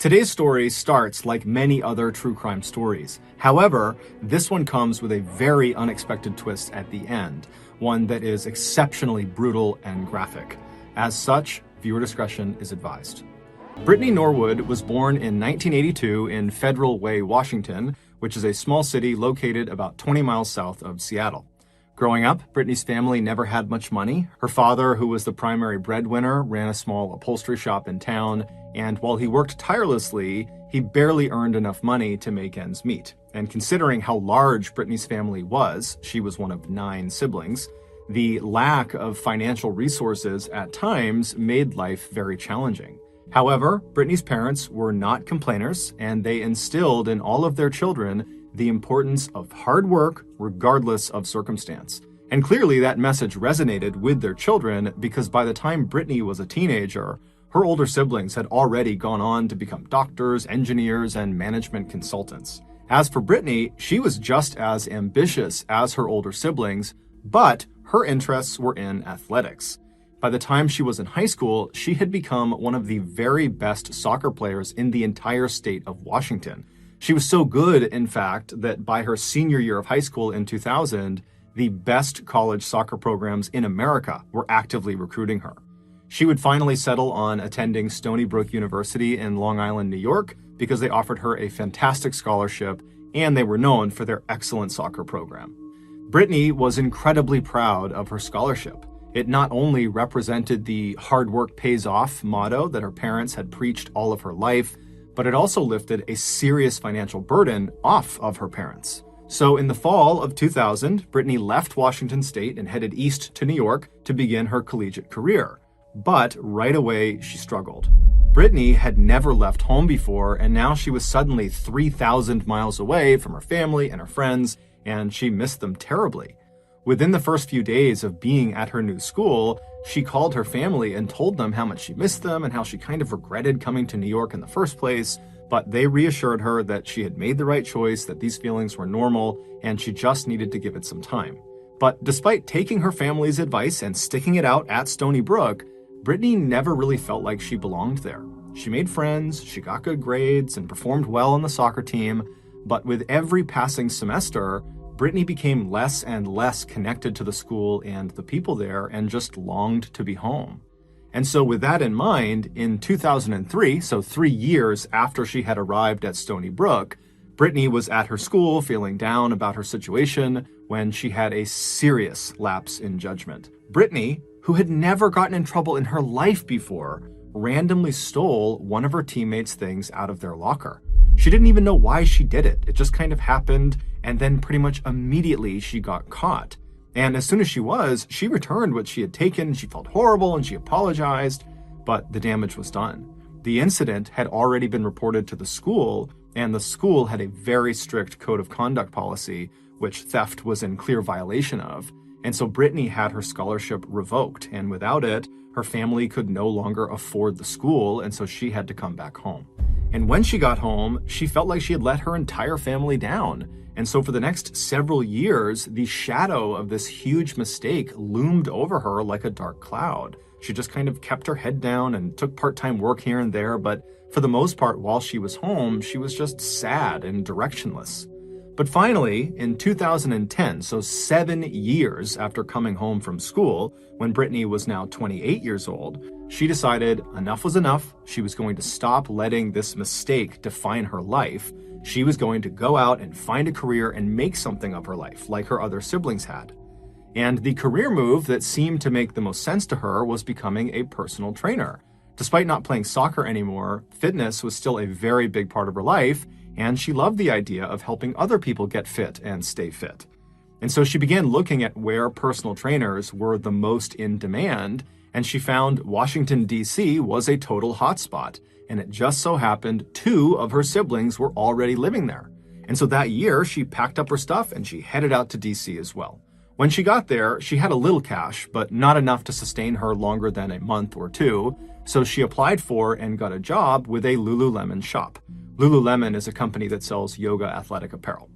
Today's story starts like many other true crime stories. However, this one comes with a very unexpected twist at the end, one that is exceptionally brutal and graphic. As such, viewer discretion is advised. Brittany Norwood was born in 1982 in Federal Way, Washington, which is a small city located about 20 miles south of Seattle. Growing up, Brittany's family never had much money. Her father, who was the primary breadwinner, ran a small upholstery shop in town, and while he worked tirelessly, he barely earned enough money to make ends meet. And considering how large Brittany's family was, she was one of 9 siblings, the lack of financial resources at times made life very challenging. However, Brittany's parents were not complainers, and they instilled in all of their children the importance of hard work regardless of circumstance. And clearly that message resonated with their children because by the time Brittany was a teenager, her older siblings had already gone on to become doctors, engineers, and management consultants. As for Brittany, she was just as ambitious as her older siblings, but her interests were in athletics. By the time she was in high school, she had become one of the very best soccer players in the entire state of Washington. She was so good, in fact, that by her senior year of high school in 2000, the best college soccer programs in America were actively recruiting her. She would finally settle on attending Stony Brook University in Long Island, New York, because they offered her a fantastic scholarship and they were known for their excellent soccer program. Brittany was incredibly proud of her scholarship. It not only represented the hard work pays off motto that her parents had preached all of her life, but it also lifted a serious financial burden off of her parents. So in the fall of 2000, Brittany left Washington State and headed east to New York to begin her collegiate career. But right away, she struggled. Brittany had never left home before, and now she was suddenly 3,000 miles away from her family and her friends, and she missed them terribly. Within the first few days of being at her new school, she called her family and told them how much she missed them and how she kind of regretted coming to New York in the first place, but they reassured her that she had made the right choice, that these feelings were normal, and she just needed to give it some time. But despite taking her family's advice and sticking it out at Stony Brook, Brittany never really felt like she belonged there. She made friends, she got good grades, and performed well on the soccer team, but with every passing semester, Brittany became less and less connected to the school and the people there and just longed to be home. And so with that in mind, in 2003, so 3 years after she had arrived at Stony Brook, Brittany was at her school feeling down about her situation when she had a serious lapse in judgment. Brittany, who had never gotten in trouble in her life before, randomly stole one of her teammates' things out of their locker. She didn't even know why she did it. It just kind of happened, and then pretty much immediately she got caught. And as soon as she returned what she had taken. She felt horrible and she apologized, but the damage was done. The incident had already been reported to the school, and the school had a very strict code of conduct policy, which theft was in clear violation of. And so Brittany had her scholarship revoked, and without it, her family could no longer afford the school, and so she had to come back home. And when she got home, she felt like she had let her entire family down. And so for the next several years, the shadow of this huge mistake loomed over her like a dark cloud. She just kind of kept her head down and took part-time work here and there, but for the most part, while she was home, she was just sad and directionless. But finally, in 2010, so 7 years after coming home from school, when Brittany was now 28 years old, she decided enough was enough. She was going to stop letting this mistake define her life. She was going to go out and find a career and make something of her life, like her other siblings had. And the career move that seemed to make the most sense to her was becoming a personal trainer. Despite not playing soccer anymore, fitness was still a very big part of her life, and she loved the idea of helping other people get fit and stay fit. And so she began looking at where personal trainers were the most in demand, and she found Washington, D.C. was a total hotspot. And it just so happened 2 of her siblings were already living there. And so that year, she packed up her stuff and she headed out to D.C. as well. When she got there, she had a little cash, but not enough to sustain her longer than a month or 2. So she applied for and got a job with a Lululemon shop. Lululemon is a company that sells yoga athletic apparel.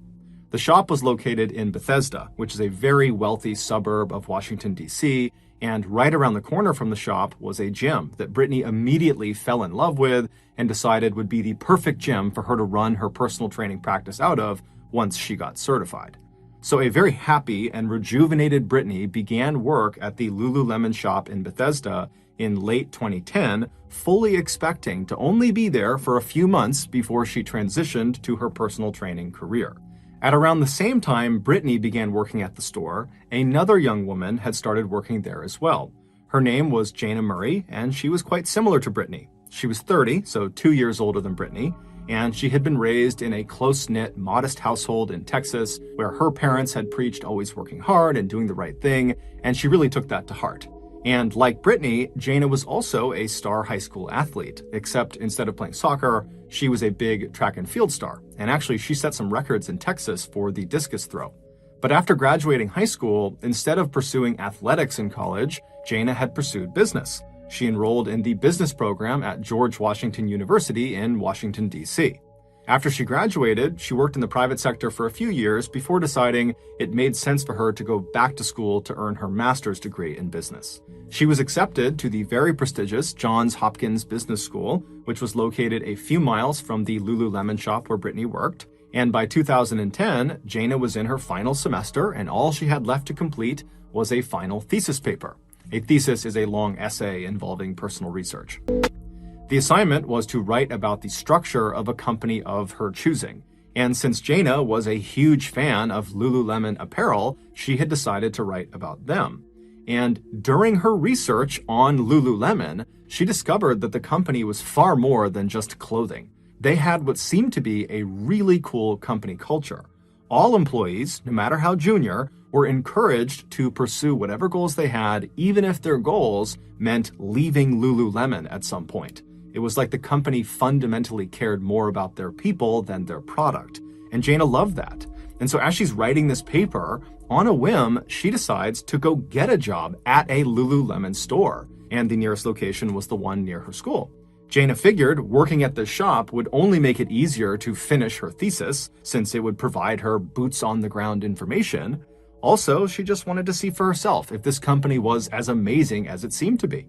The shop was located in Bethesda, which is a very wealthy suburb of Washington, D.C., And right around the corner from the shop was a gym that Brittany immediately fell in love with and decided would be the perfect gym for her to run her personal training practice out of once she got certified. So a very happy and rejuvenated Brittany began work at the Lululemon shop in Bethesda in late 2010, fully expecting to only be there for a few months before she transitioned to her personal training career. At around the same time Brittany began working at the store, another young woman had started working there as well. Her name was Jana Murray, and she was quite similar to Brittany. She was 30, so 2 years older than Brittany, and she had been raised in a close-knit, modest household in Texas where her parents had preached always working hard and doing the right thing, and she really took that to heart. And like Brittany, Jana was also a star high school athlete, except instead of playing soccer, she was a big track and field star. And actually, she set some records in Texas for the discus throw. But after graduating high school, instead of pursuing athletics in college, Jana had pursued business. She enrolled in the business program at George Washington University in Washington, D.C. After she graduated, she worked in the private sector for a few years before deciding it made sense for her to go back to school to earn her master's degree in business. She was accepted to the very prestigious Johns Hopkins Business School, which was located a few miles from the Lululemon shop where Brittany worked. And by 2010, Jana was in her final semester, and all she had left to complete was a final thesis paper. A thesis is a long essay involving personal research. The assignment was to write about the structure of a company of her choosing. And since Jana was a huge fan of Lululemon apparel, she had decided to write about them. And during her research on Lululemon, she discovered that the company was far more than just clothing. They had what seemed to be a really cool company culture. All employees, no matter how junior, were encouraged to pursue whatever goals they had, even if their goals meant leaving Lululemon at some point. It was like the company fundamentally cared more about their people than their product. And Jana loved that. And so as she's writing this paper, on a whim, she decides to go get a job at a Lululemon store. And the nearest location was the one near her school. Jana figured working at the shop would only make it easier to finish her thesis, since it would provide her boots-on-the-ground information. Also, she just wanted to see for herself if this company was as amazing as it seemed to be.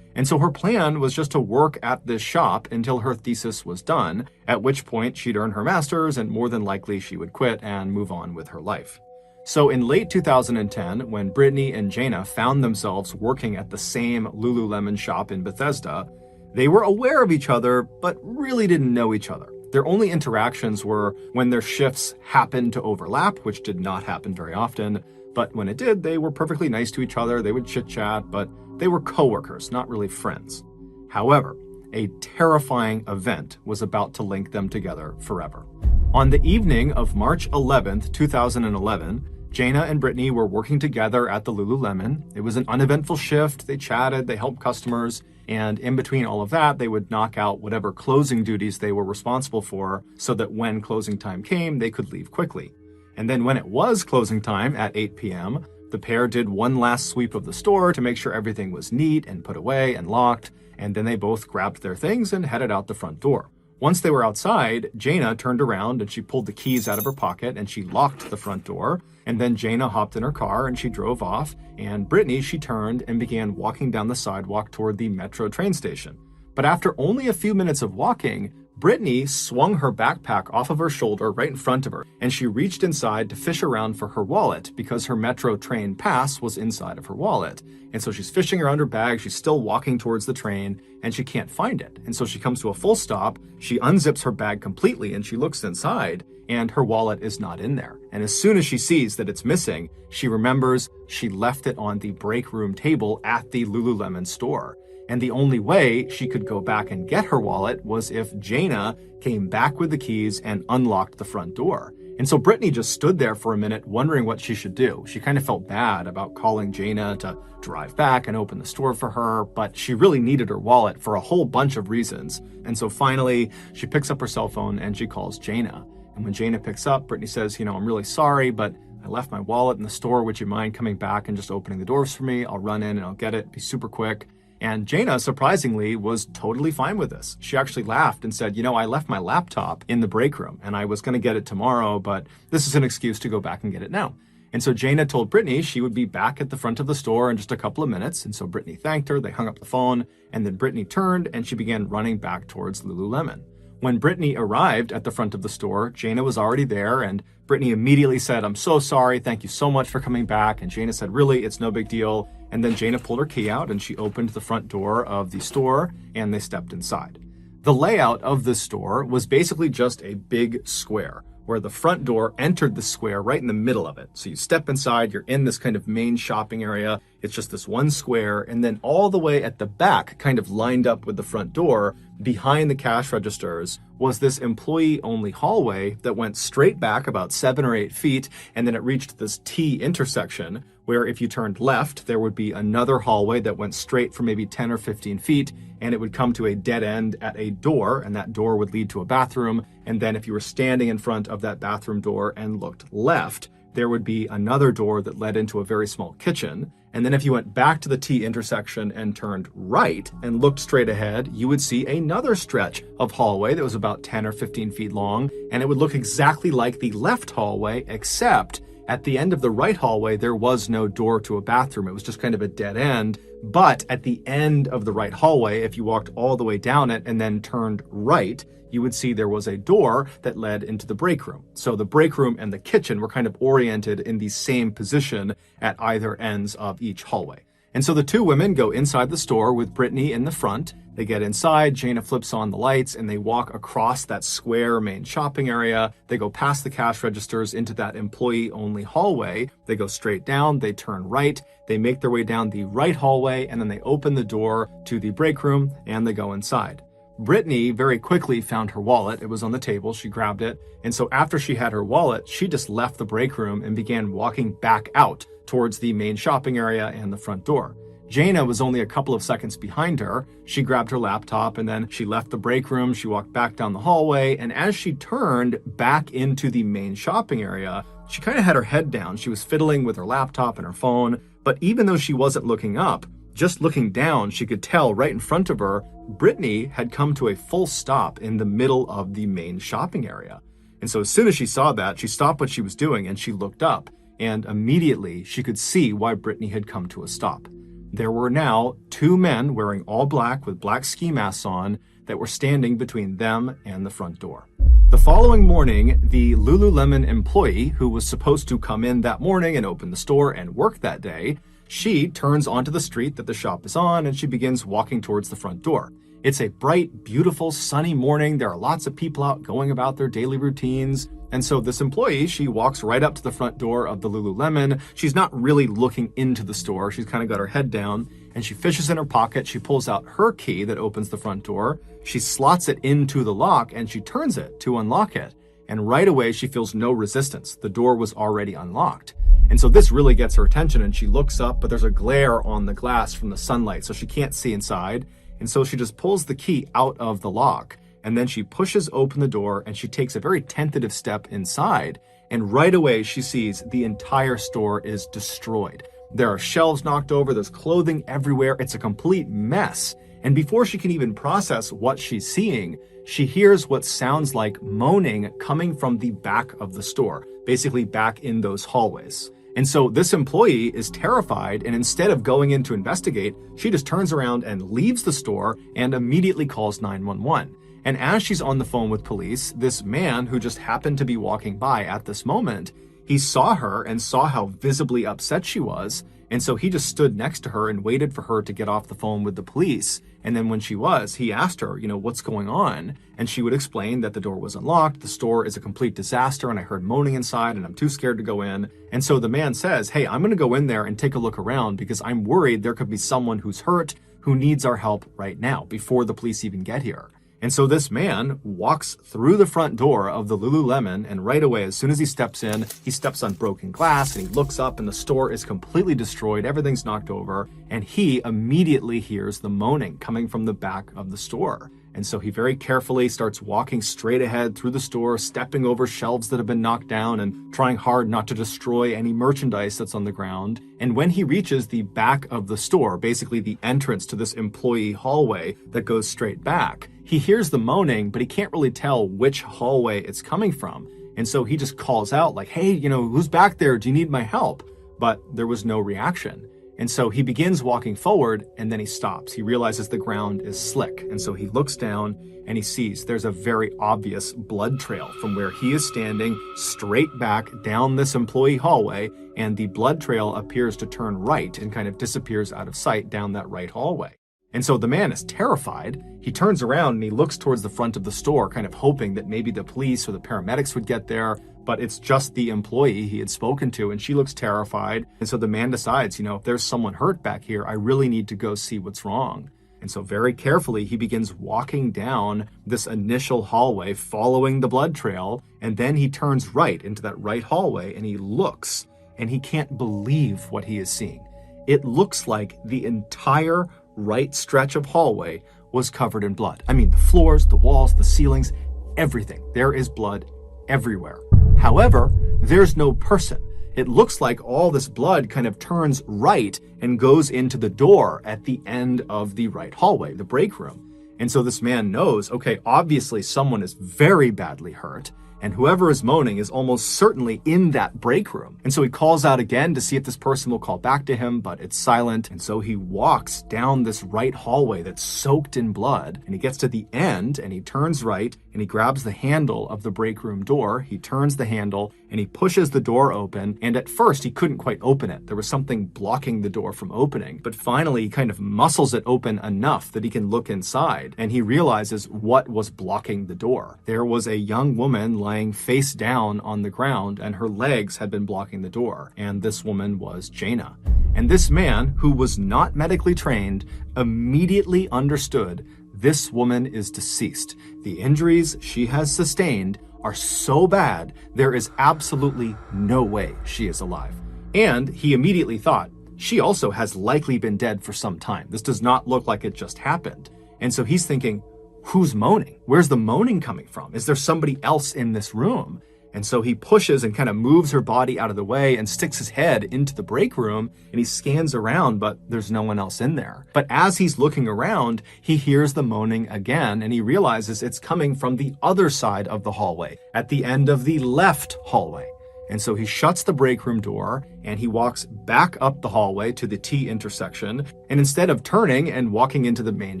And so her plan was just to work at this shop until her thesis was done, at which point she'd earn her master's and more than likely she would quit and move on with her life. So in late 2010, when Brittany and Jana found themselves working at the same Lululemon shop in Bethesda, they were aware of each other, but really didn't know each other. Their only interactions were when their shifts happened to overlap, which did not happen very often. But when it did, they were perfectly nice to each other. They would chit-chat, but they were coworkers, not really friends. However, a terrifying event was about to link them together forever. On the evening of March 11th, 2011, Jana and Brittany were working together at the Lululemon. It was an uneventful shift. They chatted, they helped customers, and in between all of that, they would knock out whatever closing duties they were responsible for so that when closing time came, they could leave quickly. And then when it was closing time at 8 p.m., the pair did one last sweep of the store to make sure everything was neat and put away and locked, and then they both grabbed their things and headed out the front door. Once they were outside, Jana turned around and she pulled the keys out of her pocket and she locked the front door. And then Jana hopped in her car and she drove off. And Brittany, she turned and began walking down the sidewalk toward the metro train station. But after only a few minutes of walking, Brittany swung her backpack off of her shoulder right in front of her, and she reached inside to fish around for her wallet because her metro train pass was inside of her wallet. And so she's fishing around her bag, she's still walking towards the train, and she can't find it. And so she comes to a full stop, she unzips her bag completely, and she looks inside, and her wallet is not in there. And as soon as she sees that it's missing, she remembers she left it on the break room table at the Lululemon store. And the only way she could go back and get her wallet was if Jana came back with the keys and unlocked the front door. And so Brittany just stood there for a minute wondering what she should do. She kind of felt bad about calling Jana to drive back and open the store for her, but she really needed her wallet for a whole bunch of reasons. And so finally, she picks up her cell phone and she calls Jana. And when Jana picks up, Brittany says, I'm really sorry, but I left my wallet in the store. Would you mind coming back and just opening the doors for me? I'll run in and I'll get it. Be super quick. And Jana, surprisingly, was totally fine with this. She actually laughed and said, I left my laptop in the break room and I was going to get it tomorrow, but this is an excuse to go back and get it now. And so Jaina told Brittany she would be back at the front of the store in just a couple of minutes. And so Brittany thanked her, they hung up the phone, and then Brittany turned and she began running back towards Lululemon. When Brittany arrived at the front of the store, Jaina was already there, and Brittany immediately said, "I'm so sorry, thank you so much for coming back." And Jaina said, "Really, it's no big deal." And then Jaina pulled her key out and she opened the front door of the store and they stepped inside. The layout of the store was basically just a big square, where the front door entered the square right in the middle of it. So you step inside, you're in this kind of main shopping area. It's just this one square. And then all the way at the back, kind of lined up with the front door, behind the cash registers, was this employee-only hallway that went straight back about 7 or 8 feet. And then it reached this T intersection where if you turned left, there would be another hallway that went straight for maybe 10 or 15 feet. And it would come to a dead end at a door, and that door would lead to a bathroom. And then if you were standing in front of that bathroom door and looked left, there would be another door that led into a very small kitchen. And then if you went back to the T intersection and turned right and looked straight ahead, you would see another stretch of hallway that was about 10 or 15 feet long. And it would look exactly like the left hallway, except at the end of the right hallway, there was no door to a bathroom. It was just kind of a dead end. But at the end of the right hallway, if you walked all the way down it and then turned right, you would see there was a door that led into the break room. So the break room and the kitchen were kind of oriented in the same position at either ends of each hallway. And so the two women go inside the store with Brittany in the front. They get inside, Jaina flips on the lights, and they walk across that square main shopping area. They go past the cash registers into that employee-only hallway. They go straight down, they turn right, they make their way down the right hallway, and then they open the door to the break room, and they go inside. Brittany very quickly found her wallet. It was on the table. She grabbed it. And so after she had her wallet, she just left the break room and began walking back out towards the main shopping area and the front door. Jaina was only a couple of seconds behind her. She grabbed her laptop and then she left the break room. She walked back down the hallway. And as she turned back into the main shopping area, she kind of had her head down. She was fiddling with her laptop and her phone. But even though she wasn't looking up, just looking down, she could tell right in front of her, Brittany had come to a full stop in the middle of the main shopping area. And so as soon as she saw that, she stopped what she was doing and she looked up. And immediately she could see why Brittany had come to a stop. There were now two men wearing all black with black ski masks on that were standing between them and the front door. The following morning, the Lululemon employee who was supposed to come in that morning and open the store and work that day, she turns onto the street that the shop is on and she begins walking towards the front door. It's a bright, beautiful, sunny morning. There are lots of people out going about their daily routines. And so this employee, she walks right up to the front door of the Lululemon. She's not really looking into the store. She's kind of got her head down and she fishes in her pocket. She pulls out her key that opens the front door. She slots it into the lock and she turns it to unlock it. And right away, she feels no resistance. The door was already unlocked. And so this really gets her attention and she looks up, but there's a glare on the glass from the sunlight, so she can't see inside. And so she just pulls the key out of the lock and then she pushes open the door and she takes a very tentative step inside. And right away she sees the entire store is destroyed. There are shelves knocked over, there's clothing everywhere, it's a complete mess. And before she can even process what she's seeing, she hears what sounds like moaning coming from the back of the store, basically back in those hallways. And so this employee is terrified, and instead of going in to investigate, she just turns around and leaves the store and immediately calls 911. And as she's on the phone with police, this man who just happened to be walking by at this moment, he saw her and saw how visibly upset she was. And so he just stood next to her and waited for her to get off the phone with the police. And then when she was, he asked her, what's going on? And she would explain that the door was unlocked. The store is a complete disaster and I heard moaning inside and I'm too scared to go in. And so the man says, hey, I'm going to go in there and take a look around because I'm worried there could be someone who's hurt who needs our help right now before the police even get here. And so this man walks through the front door of the Lululemon, and right away, as soon as he steps in, he steps on broken glass and he looks up and the store is completely destroyed. Everything's knocked over. And he immediately hears the moaning coming from the back of the store. And so he very carefully starts walking straight ahead through the store, stepping over shelves that have been knocked down and trying hard not to destroy any merchandise that's on the ground. And when he reaches the back of the store, basically the entrance to this employee hallway that goes straight back, he hears the moaning, but he can't really tell which hallway it's coming from. And so he just calls out like, hey, who's back there? Do you need my help? But there was no reaction. And so he begins walking forward and then he stops. He realizes the ground is slick. And so he looks down and he sees there's a very obvious blood trail from where he is standing straight back down this employee hallway. And the blood trail appears to turn right and kind of disappears out of sight down that right hallway. And so the man is terrified. He turns around and he looks towards the front of the store, kind of hoping that maybe the police or the paramedics would get there. But it's just the employee he had spoken to, and she looks terrified. And so the man decides, if there's someone hurt back here, I really need to go see what's wrong. And so very carefully, he begins walking down this initial hallway, following the blood trail. And then he turns right into that right hallway and he looks, and he can't believe what he is seeing. It looks like the entire right stretch of hallway was covered in blood. I mean, the floors, the walls, the ceilings, everything. There is blood everywhere. However, there's no person. It looks like all this blood kind of turns right and goes into the door at the end of the right hallway, the break room. And so this man knows, okay, obviously someone is very badly hurt, and whoever is moaning is almost certainly in that break room. And so he calls out again to see if this person will call back to him, but it's silent. And so he walks down this right hallway that's soaked in blood, and he gets to the end and he turns right and he grabs the handle of the break room door. He turns the handle and he pushes the door open. And at first he couldn't quite open it. There was something blocking the door from opening, but finally he kind of muscles it open enough that he can look inside, and he realizes what was blocking the door. There was a young woman lying face down on the ground, and her legs had been blocking the door. And this woman was Jaina. And this man, who was not medically trained, immediately understood this woman is deceased. The injuries she has sustained are so bad, there is absolutely no way she is alive. And he immediately thought, she also has likely been dead for some time. This does not look like it just happened. And so he's thinking, who's moaning? Where's the moaning coming from? Is there somebody else in this room? And so he pushes and kind of moves her body out of the way and sticks his head into the break room, and he scans around, but there's no one else in there. But as he's looking around, he hears the moaning again, and he realizes it's coming from the other side of the hallway, at the end of the left hallway. And so he shuts the break room door and he walks back up the hallway to the T intersection. And instead of turning and walking into the main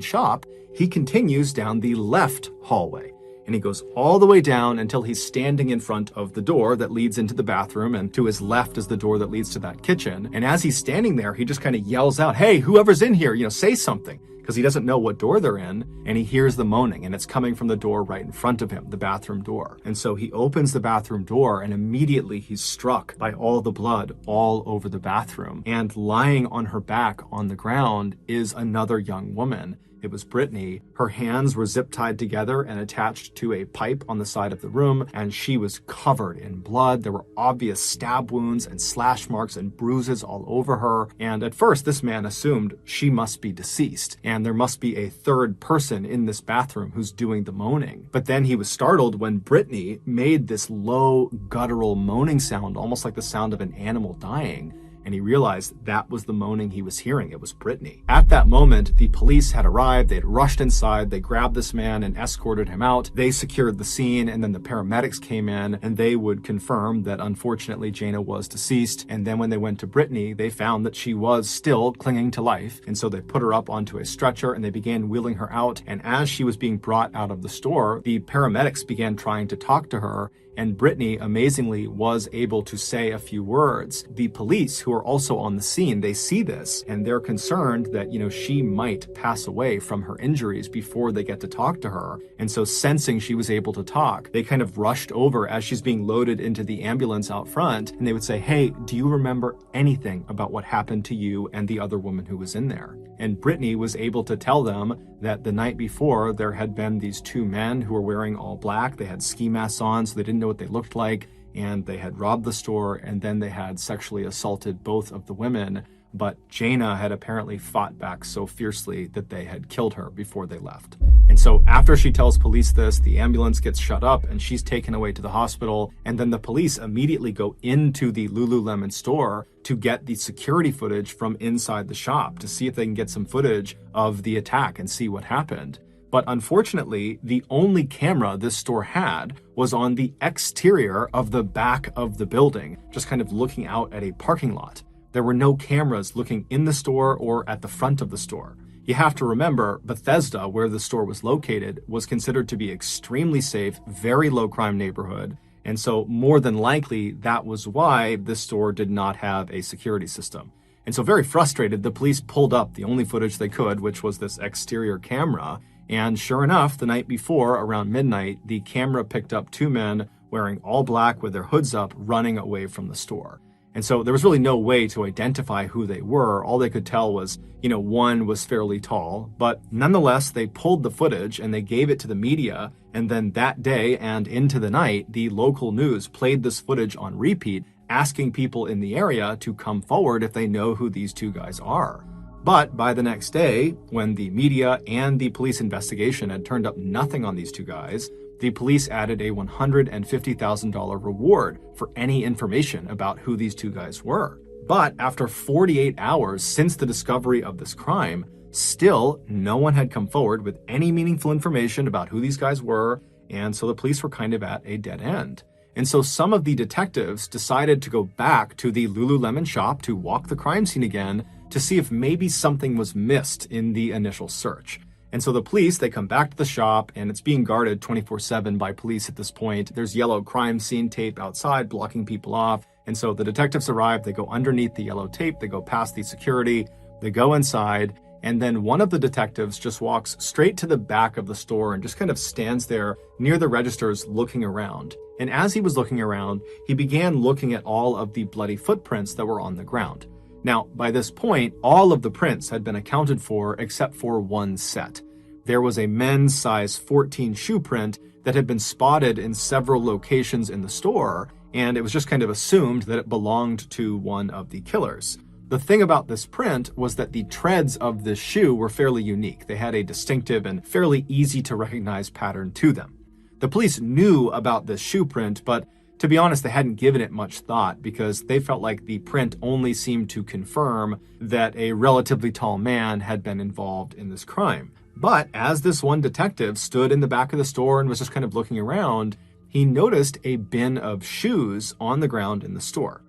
shop, he continues down the left hallway. And he goes all the way down until he's standing in front of the door that leads into the bathroom, and to his left is the door that leads to that kitchen. And as he's standing there, he just kind of yells out, hey, whoever's in here, say something, because he doesn't know what door they're in. And he hears the moaning, and it's coming from the door right in front of him, the bathroom door. And so he opens the bathroom door, and immediately he's struck by all the blood all over the bathroom. And lying on her back on the ground is another young woman. It was Brittany. Her hands were zip tied together and attached to a pipe on the side of the room, and she was covered in blood. There were obvious stab wounds and slash marks and bruises all over her. And at first, this man assumed she must be deceased, and there must be a third person in this bathroom who's doing the moaning. But then he was startled when Brittany made this low, guttural moaning sound, almost like the sound of an animal dying. And he realized that was the moaning he was hearing. It was Brittany. At that moment, the police had arrived. They had rushed inside. They grabbed this man and escorted him out. They secured the scene, and then the paramedics came in, and they would confirm that unfortunately Jaina was deceased. And then when they went to Brittany, they found that she was still clinging to life. And so they put her up onto a stretcher and they began wheeling her out. And as she was being brought out of the store, the paramedics began trying to talk to her. And Brittany, amazingly, was able to say a few words. The police, who are also on the scene, they see this, and they're concerned that, she might pass away from her injuries before they get to talk to her. And so sensing she was able to talk, they kind of rushed over as she's being loaded into the ambulance out front, and they would say, hey, do you remember anything about what happened to you and the other woman who was in there? And Brittany was able to tell them that the night before, there had been these two men who were wearing all black. They had ski masks on, so they didn't know what they looked like, and they had robbed the store, and then they had sexually assaulted both of the women. But Jaina had apparently fought back so fiercely that they had killed her before they left. And so after she tells police this, the ambulance gets shut up and she's taken away to the hospital. And then the police immediately go into the Lululemon store to get the security footage from inside the shop to see if they can get some footage of the attack and see what happened. But unfortunately, the only camera this store had was on the exterior of the back of the building, just kind of looking out at a parking lot. There were no cameras looking in the store or at the front of the store. You have to remember, Bethesda, where the store was located, was considered to be extremely safe, very low crime neighborhood. And so more than likely, that was why this store did not have a security system. And so very frustrated, the police pulled up the only footage they could, which was this exterior camera. And sure enough, the night before, around midnight, the camera picked up two men wearing all black with their hoods up, running away from the store. And so there was really no way to identify who they were. All they could tell was, one was fairly tall, but nonetheless, they pulled the footage and they gave it to the media. And then that day and into the night, the local news played this footage on repeat, asking people in the area to come forward if they know who these two guys are. But by the next day, when the media and the police investigation had turned up nothing on these two guys, the police added a $150,000 reward for any information about who these two guys were. But after 48 hours since the discovery of this crime, still no one had come forward with any meaningful information about who these guys were, and so the police were kind of at a dead end. And so some of the detectives decided to go back to the Lululemon shop to walk the crime scene again to see if maybe something was missed in the initial search. And so the police, they come back to the shop, and it's being guarded 24/7 by police at this point. There's yellow crime scene tape outside blocking people off. And so the detectives arrive, they go underneath the yellow tape, they go past the security, they go inside, and then one of the detectives just walks straight to the back of the store and just kind of stands there near the registers looking around. And as he was looking around, he began looking at all of the bloody footprints that were on the ground. Now, by this point, all of the prints had been accounted for except for one set. There was a men's size 14 shoe print that had been spotted in several locations in the store, and it was just kind of assumed that it belonged to one of the killers. The thing about this print was that the treads of this shoe were fairly unique. They had a distinctive and fairly easy to recognize pattern to them. The police knew about this shoe print, but to be honest, they hadn't given it much thought because they felt like the print only seemed to confirm that a relatively tall man had been involved in this crime. But as this one detective stood in the back of the store and was just kind of looking around, he noticed a bin of shoes on the ground in the store.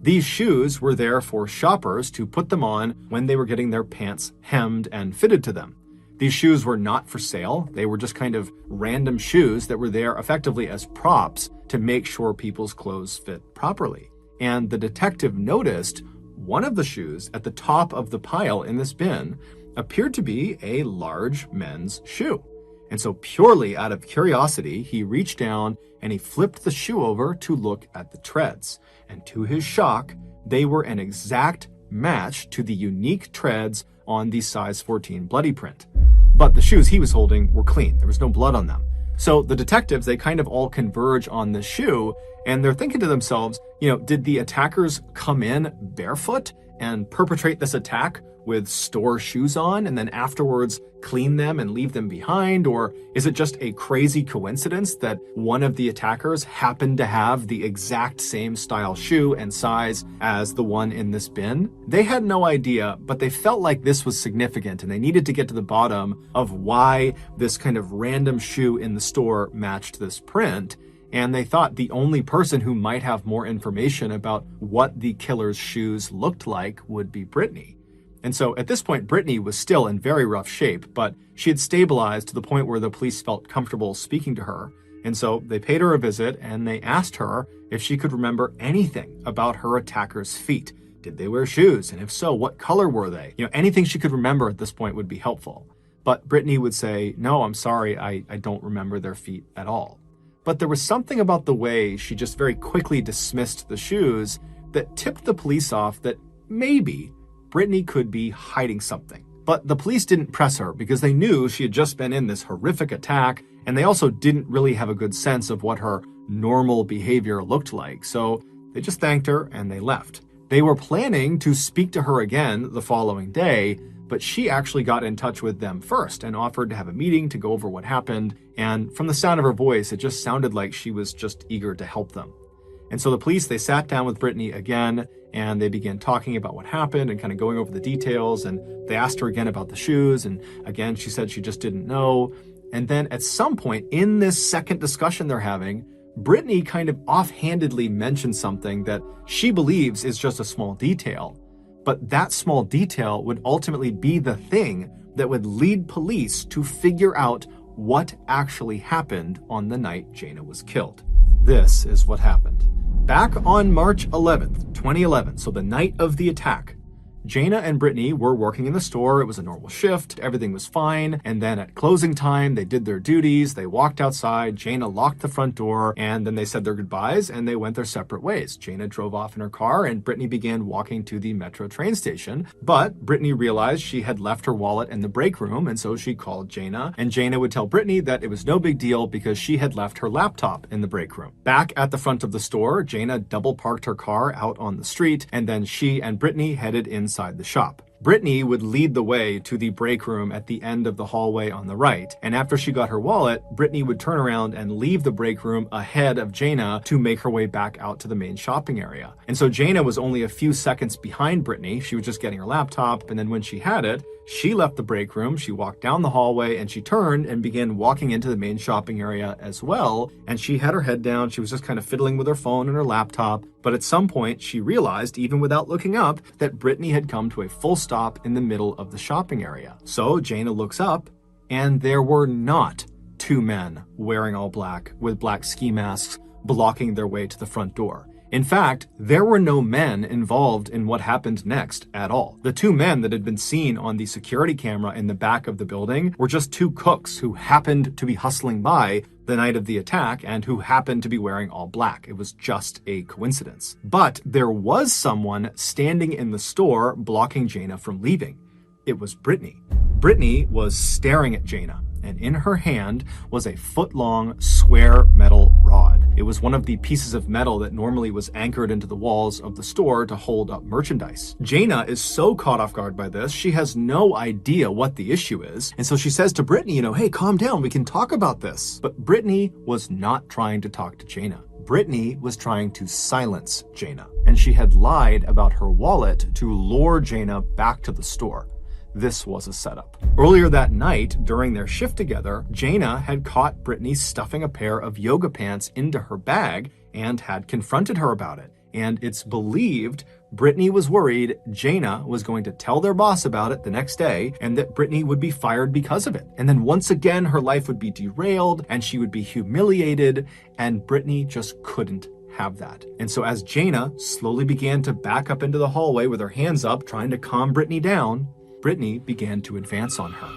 These shoes were there for shoppers to put them on when they were getting their pants hemmed and fitted to them. These shoes were not for sale. They were just kind of random shoes that were there effectively as props to make sure people's clothes fit properly. And the detective noticed one of the shoes at the top of the pile in this bin appeared to be a large men's shoe. And so purely out of curiosity, he reached down and he flipped the shoe over to look at the treads. And to his shock, they were an exact match to the unique treads on the size 14 bloody print. But the shoes he was holding were clean. There was no blood on them. So the detectives, they kind of all converge on the shoe, and they're thinking to themselves, did the attackers come in barefoot and perpetrate this attack with store shoes on and then afterwards clean them and leave them behind? Or is it just a crazy coincidence that one of the attackers happened to have the exact same style shoe and size as the one in this bin? They had no idea, but they felt like this was significant and they needed to get to the bottom of why this kind of random shoe in the store matched this print. And they thought the only person who might have more information about what the killer's shoes looked like would be Brittany. And so at this point, Brittany was still in very rough shape, but she had stabilized to the point where the police felt comfortable speaking to her. And so they paid her a visit and they asked her if she could remember anything about her attacker's feet. Did they wear shoes? And if so, what color were they? Anything she could remember at this point would be helpful. But Brittany would say, no, I'm sorry, I don't remember their feet at all. But there was something about the way she just very quickly dismissed the shoes that tipped the police off that maybe Brittany could be hiding something. But the police didn't press her because they knew she had just been in this horrific attack, and they also didn't really have a good sense of what her normal behavior looked like. So they just thanked her and they left. They were planning to speak to her again the following day, but she actually got in touch with them first and offered to have a meeting to go over what happened. And from the sound of her voice, it just sounded like she was just eager to help them. And so the police, they sat down with Brittany again, and they began talking about what happened and kind of going over the details. And they asked her again about the shoes. And again, she said she just didn't know. And then at some point in this second discussion they're having, Brittany kind of offhandedly mentions something that she believes is just a small detail. But that small detail would ultimately be the thing that would lead police to figure out what actually happened on the night Jayna was killed. This is what happened. Back on March 11th, 2011, so the night of the attack, Jayna and Brittany were working in the store. It was a normal shift. Everything was fine. And then at closing time, they did their duties. They walked outside. Jayna locked the front door, and then they said their goodbyes and they went their separate ways. Jayna drove off in her car and Brittany began walking to the metro train station. But Brittany realized she had left her wallet in the break room, and so she called Jayna. And Jayna would tell Brittany that it was no big deal because she had left her laptop in the break room. Back at the front of the store, Jayna double parked her car out on the street, and then she and Brittany headed inside the shop. Brittany would lead the way to the break room at the end of the hallway on the right, and after she got her wallet, Brittany would turn around and leave the break room ahead of Jayna to make her way back out to the main shopping area. And so Jayna was only a few seconds behind Brittany. She was just getting her laptop, and then when she had it, she left the break room, she walked down the hallway, and she turned and began walking into the main shopping area as well. And she had her head down. She was just kind of fiddling with her phone and her laptop. But at some point, she realized, even without looking up, that Brittany had come to a full stop in the middle of the shopping area. So Jayna looks up, and there were not two men wearing all black with black ski masks blocking their way to the front door. In fact, there were no men involved in what happened next at all. The two men that had been seen on the security camera in the back of the building were just two cooks who happened to be hustling by the night of the attack and who happened to be wearing all black. It was just a coincidence. But there was someone standing in the store blocking Jayna from leaving. It was Brittany. Brittany was staring at Jayna, and in her hand was a foot-long square metal rod. It was one of the pieces of metal that normally was anchored into the walls of the store to hold up merchandise. Jayna is so caught off guard by this, she has no idea what the issue is. And so she says to Brittany, hey, calm down, we can talk about this. But Brittany was not trying to talk to Jayna. Brittany was trying to silence Jayna, and she had lied about her wallet to lure Jayna back to the store. This was a setup. Earlier that night, during their shift together, Jayna had caught Brittany stuffing a pair of yoga pants into her bag and had confronted her about it. And it's believed Brittany was worried Jayna was going to tell their boss about it the next day and that Brittany would be fired because of it. And then once again, her life would be derailed and she would be humiliated, and Brittany just couldn't have that. And so as Jayna slowly began to back up into the hallway with her hands up, trying to calm Brittany down, Brittany began to advance on her.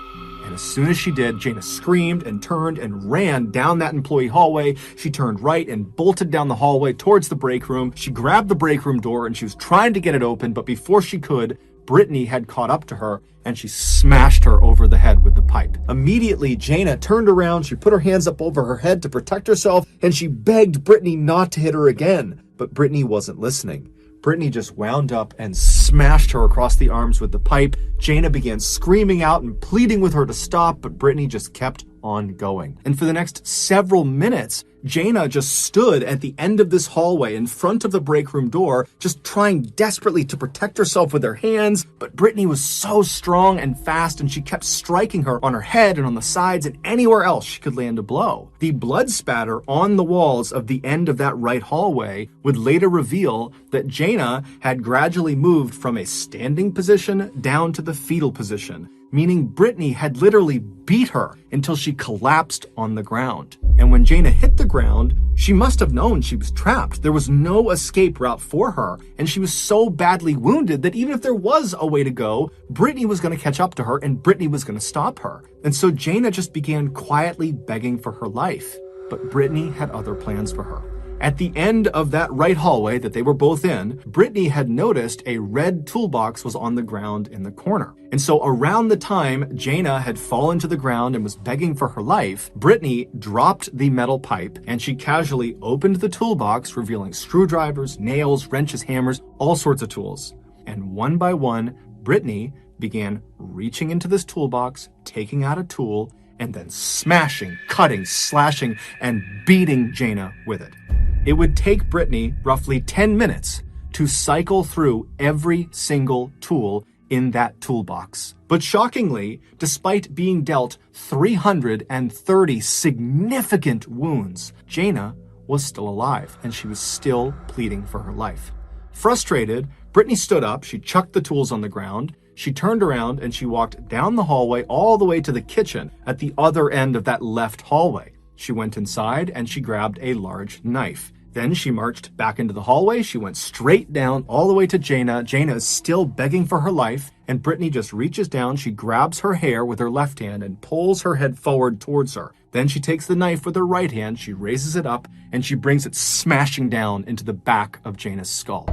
And as soon as she did, Jayna screamed and turned and ran down that employee hallway. She turned right and bolted down the hallway towards the break room. She grabbed the break room door and she was trying to get it open, but before she could, Brittany had caught up to her and she smashed her over the head with the pipe. Immediately, Jayna turned around, she put her hands up over her head to protect herself, and she begged Brittany not to hit her again. But Brittany wasn't listening. Brittany just wound up and smashed her across the arms with the pipe. Jayna began screaming out and pleading with her to stop, but Brittany just kept on going. And for the next several minutes, Jayna just stood at the end of this hallway in front of the break room door, just trying desperately to protect herself with her hands. But Brittany was so strong and fast, and she kept striking her on her head and on the sides and anywhere else she could land a blow. The blood spatter on the walls of the end of that right hallway would later reveal that Jayna had gradually moved from a standing position down to the fetal position, meaning Brittany had literally beat her until she collapsed on the ground. And when Jayna hit the ground, she must have known she was trapped. There was no escape route for her, and she was so badly wounded that even if there was a way to go, Brittany was going to catch up to her and Brittany was going to stop her. And so Jayna just began quietly begging for her life. But Brittany had other plans for her. At the end of that right hallway that they were both in, Brittany had noticed a red toolbox was on the ground in the corner. And so around the time Jayna had fallen to the ground and was begging for her life, Brittany dropped the metal pipe and she casually opened the toolbox, revealing screwdrivers, nails, wrenches, hammers, all sorts of tools. And one by one, Brittany began reaching into this toolbox, taking out a tool, and then smashing, cutting, slashing, and beating Jayna with it. It would take Brittany roughly 10 minutes to cycle through every single tool in that toolbox. But shockingly, despite being dealt 330 significant wounds, Jaina was still alive, and she was still pleading for her life. Frustrated, Brittany stood up, she chucked the tools on the ground, she turned around, and she walked down the hallway all the way to the kitchen at the other end of that left hallway. She went inside and she grabbed a large knife. Then she marched back into the hallway. She went straight down all the way to Jaina. Jaina is still begging for her life, and Brittany just reaches down. She grabs her hair with her left hand and pulls her head forward towards her. Then she takes the knife with her right hand, she raises it up, and she brings it smashing down into the back of Jaina's skull.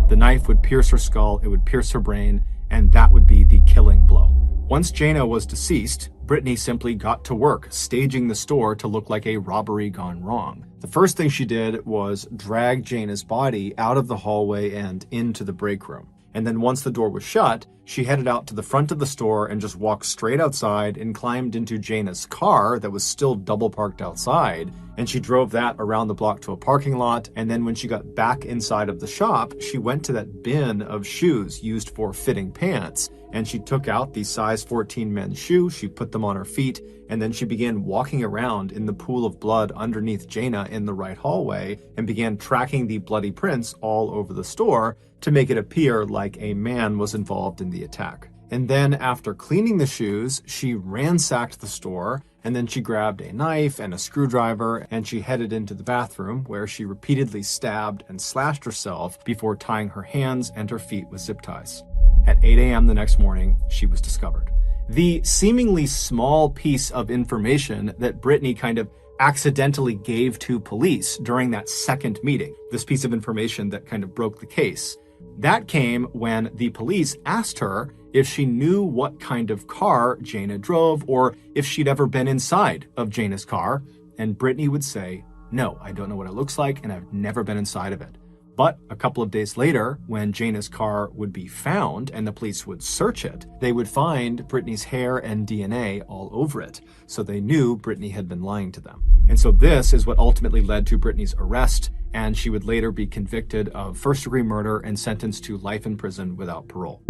The knife would pierce her skull, it would pierce her brain, and that would be the killing blow. Once Jaina was deceased, Brittany simply got to work, staging the store to look like a robbery gone wrong. The first thing she did was drag Jaina's body out of the hallway and into the break room. And then once the door was shut, she headed out to the front of the store and just walked straight outside and climbed into Jaina's car that was still double parked outside. And she drove that around the block to a parking lot. And then when she got back inside of the shop, she went to that bin of shoes used for fitting pants. And she took out the size 14 men's shoe, she put them on her feet, and then she began walking around in the pool of blood underneath Jaina in the right hallway and began tracking the bloody prints all over the store to make it appear like a man was involved in the attack. And then after cleaning the shoes, she ransacked the store, and then she grabbed a knife and a screwdriver and she headed into the bathroom where she repeatedly stabbed and slashed herself before tying her hands and her feet with zip ties. At 8 a.m. the next morning, she was discovered. The seemingly small piece of information that Brittany kind of accidentally gave to police during that second meeting, this piece of information that kind of broke the case, that came when the police asked her if she knew what kind of car Jaina drove or if she'd ever been inside of Jaina's car. And Brittany would say, "No, I don't know what it looks like and I've never been inside of it." But a couple of days later, when Jaina's car would be found and the police would search it, they would find Brittany's hair and DNA all over it. So they knew Brittany had been lying to them. And so this is what ultimately led to Brittany's arrest, and she would later be convicted of first-degree murder and sentenced to life in prison without parole.